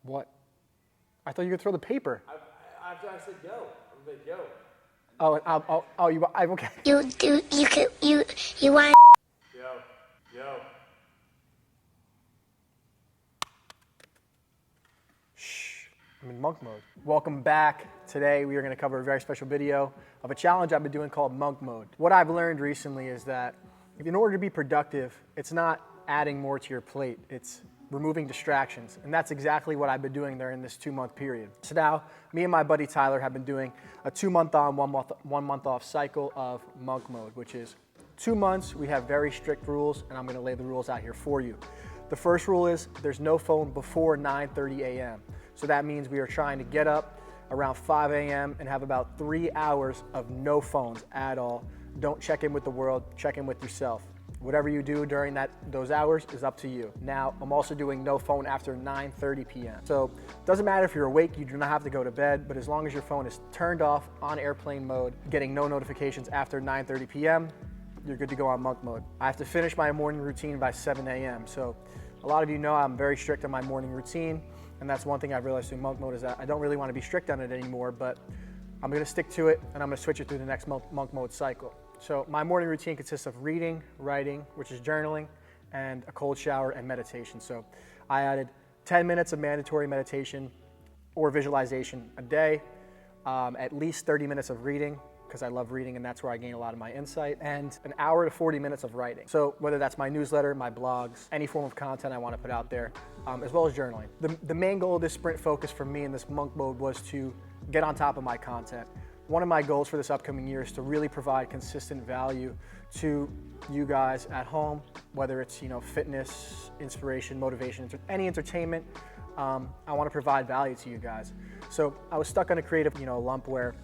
What? I thought you could throw the paper. After I said go, I'm like, yo. I'm okay. You want. Yo. Shh, I'm in monk mode. Welcome back. Today we are going to cover a very special video of a challenge I've been doing called monk mode. What I've learned recently is that in order to be productive, it's not adding more to your plate, it's removing distractions. And that's exactly what I've been doing during this 2-month period. So now, me and my buddy Tyler have been doing a 2-month on, 1 month off cycle of monk mode, which is 2 months. We have very strict rules, and I'm gonna lay the rules out here for you. The first rule is there's no phone before 9:30 a.m. So that means we are trying to get up around 5 a.m. and have about 3 hours of no phones at all. Don't check in with the world, check in with yourself. Whatever you do during those hours is up to you. Now, I'm also doing no phone after 9:30 p.m. So it doesn't matter if you're awake, you do not have to go to bed, but as long as your phone is turned off on airplane mode, getting no notifications after 9:30 p.m., you're good to go on monk mode. I have to finish my morning routine by 7 a.m. So a lot of you know I'm very strict on my morning routine, and that's one thing I've realized through monk mode is that I don't really want to be strict on it anymore, but I'm gonna stick to it, and I'm gonna switch it through the next monk mode cycle. So my morning routine consists of reading, writing, which is journaling, and a cold shower and meditation. So I added 10 minutes of mandatory meditation or visualization a day, at least 30 minutes of reading, because I love reading and that's where I gain a lot of my insight, and an hour to 40 minutes of writing. So whether that's my newsletter, my blogs, any form of content I want to put out there, as well as journaling. The main goal of this sprint focus for me in this monk mode was to get on top of my content. One of my goals for this upcoming year is to really provide consistent value to you guys at home, whether it's fitness, inspiration, motivation, any entertainment. I want to provide value to you guys. So I was stuck on a creative lump where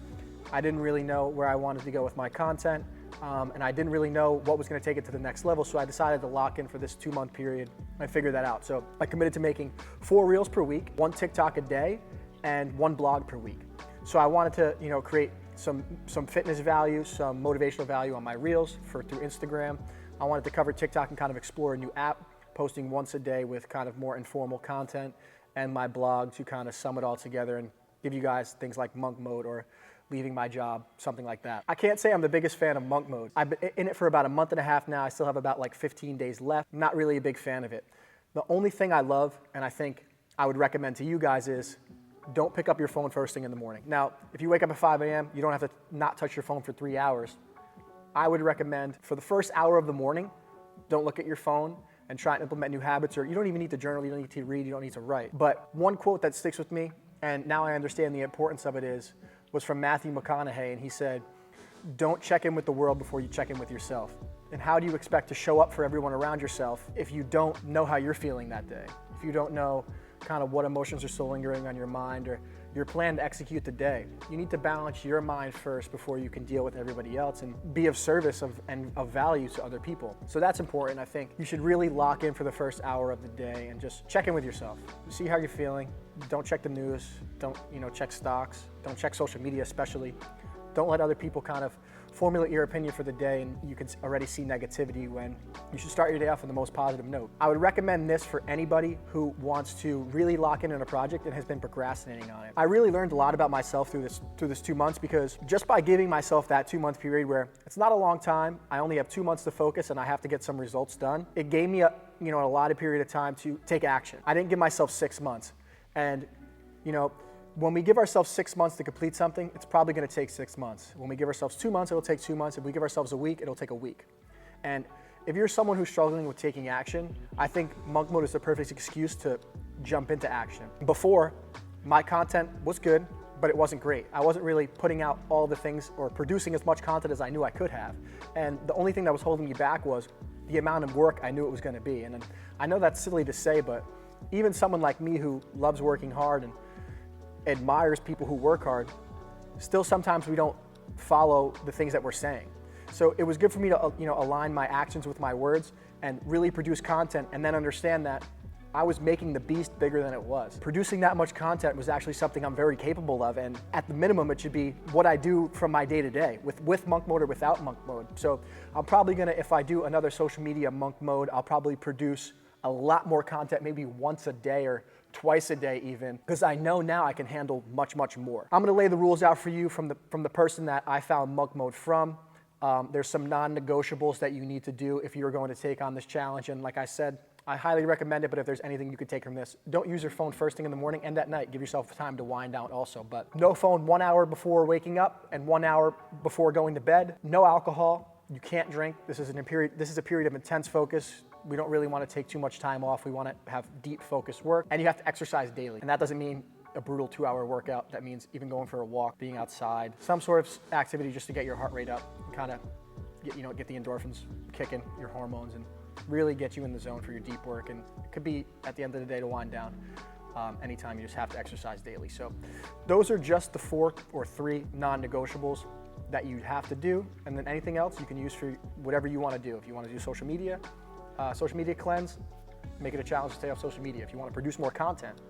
I didn't really know where I wanted to go with my content, and I didn't really know what was going to take it to the next level. So I decided to lock in for this 2-month period. I figured that out. So I committed to making 4 reels per week, 1 TikTok a day, and 1 blog per week. So I wanted to, create some fitness value, some motivational value on my reels through Instagram. I wanted to cover TikTok and kind of explore a new app, posting once a day with kind of more informal content, and my blog to kind of sum it all together and give you guys things like monk mode or leaving my job, something like that. I can't say I'm the biggest fan of monk mode. I've been in it for about a month and a half now. I still have about like 15 days left. I'm not really a big fan of it. The only thing I love, and I think I would recommend to you guys, is don't pick up your phone first thing in the morning. Now, if you wake up at 5 a.m., you don't have to not touch your phone for 3 hours. I would recommend for the first hour of the morning, don't look at your phone and try and implement new habits, or you don't even need to journal, you don't need to read, you don't need to write. But one quote that sticks with me, and now I understand the importance of it, was from Matthew McConaughey, and he said, don't check in with the world before you check in with yourself. And how do you expect to show up for everyone around yourself if you don't know how you're feeling that day? If you don't know kind of what emotions are still lingering on your mind or your plan to execute the day. You need to balance your mind first before you can deal with everybody else and be of service and of value to other people. So that's important. I think you should really lock in for the first hour of the day and just check in with yourself. See how you're feeling. Don't check the news. Don't check stocks. Don't check social media especially. Don't let other people kind of formulate your opinion for the day, and you can already see negativity when you should start your day off on the most positive note. I would recommend this for anybody who wants to really lock in on a project and has been procrastinating on it. I really learned a lot about myself through this 2 months, because just by giving myself that 2-month period where it's not a long time, I only have 2 months to focus and I have to get some results done, it gave me a allotted period of time to take action. I didn't give myself 6 months. And when we give ourselves 6 months to complete something, it's probably going to take 6 months. When we give ourselves 2 months, it'll take 2 months. If we give ourselves a week, it'll take a week. And if you're someone who's struggling with taking action, I think monk mode is the perfect excuse to jump into action. Before, my content was good, but it wasn't great. I wasn't really putting out all the things or producing as much content as I knew I could have. And the only thing that was holding me back was the amount of work I knew it was going to be. And I know that's silly to say, but even someone like me who loves working hard and admires people who work hard, still sometimes we don't follow the things that we're saying. So it was good for me to align my actions with my words and really produce content, and then understand that I was making the beast bigger than it was. Producing that much content was actually something I'm very capable of, and at the minimum it should be what I do from my day to day, with monk mode or without monk mode. So I'm probably gonna, if I do another social media monk mode, I'll probably produce a lot more content, maybe once a day or twice a day even, because I know now I can handle much, much more. I'm gonna lay the rules out for you from the person that I found monk mode from. There's some non-negotiables that you need to do if you're going to take on this challenge. And like I said, I highly recommend it, but if there's anything you could take from this, don't use your phone first thing in the morning and at night. Give yourself time to wind down also. But no phone 1 hour before waking up and 1 hour before going to bed. No alcohol. You can't drink. This is a period of intense focus. We don't really want to take too much time off. We want to have deep focused work. And you have to exercise daily. And that doesn't mean a brutal 2-hour workout. That means even going for a walk, being outside, some sort of activity just to get your heart rate up, kind of get the endorphins kicking, your hormones, and really get you in the zone for your deep work. And it could be at the end of the day to wind down. Anytime you just have to exercise daily. So those are just the 4 or 3 non-negotiables that you have to do. And then anything else you can use for whatever you want to do. If you want to do social media cleanse, make it a challenge to stay off social media. If you want to produce more content,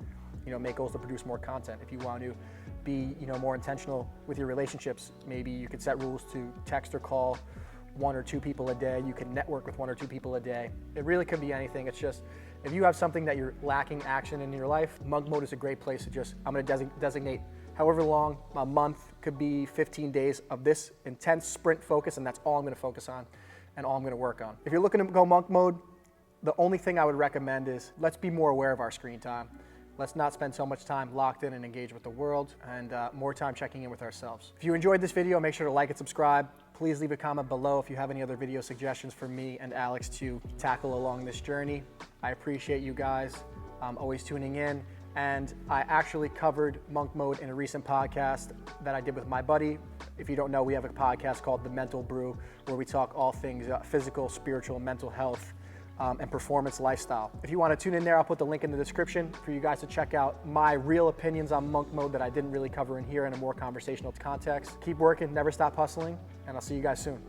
make goals to produce more content. If you want to be, more intentional with your relationships, maybe you could set rules to text or call 1 or 2 people a day. You can network with 1 or 2 people a day. It really could be anything. It's just, if you have something that you're lacking action in your life, monk mode is a great place to just, I'm going to designate however long, a month, could be 15 days of this intense sprint focus, and that's all I'm going to focus on and all I'm going to work on. If you're looking to go monk mode, the only thing I would recommend is let's be more aware of our screen time. Let's not spend so much time locked in and engaged with the world, and more time checking in with ourselves. If you enjoyed this video, make sure to like and subscribe. Please leave a comment below if you have any other video suggestions for me and Alex to tackle along this journey. I appreciate you guys always tuning in. And I actually covered monk mode in a recent podcast that I did with my buddy. If you don't know, we have a podcast called The Mental Brew, where we talk all things physical, spiritual, mental health, and performance lifestyle. If you want to tune in there, I'll put the link in the description for you guys to check out my real opinions on monk mode that I didn't really cover in here in a more conversational context. Keep working, never stop hustling, and I'll see you guys soon.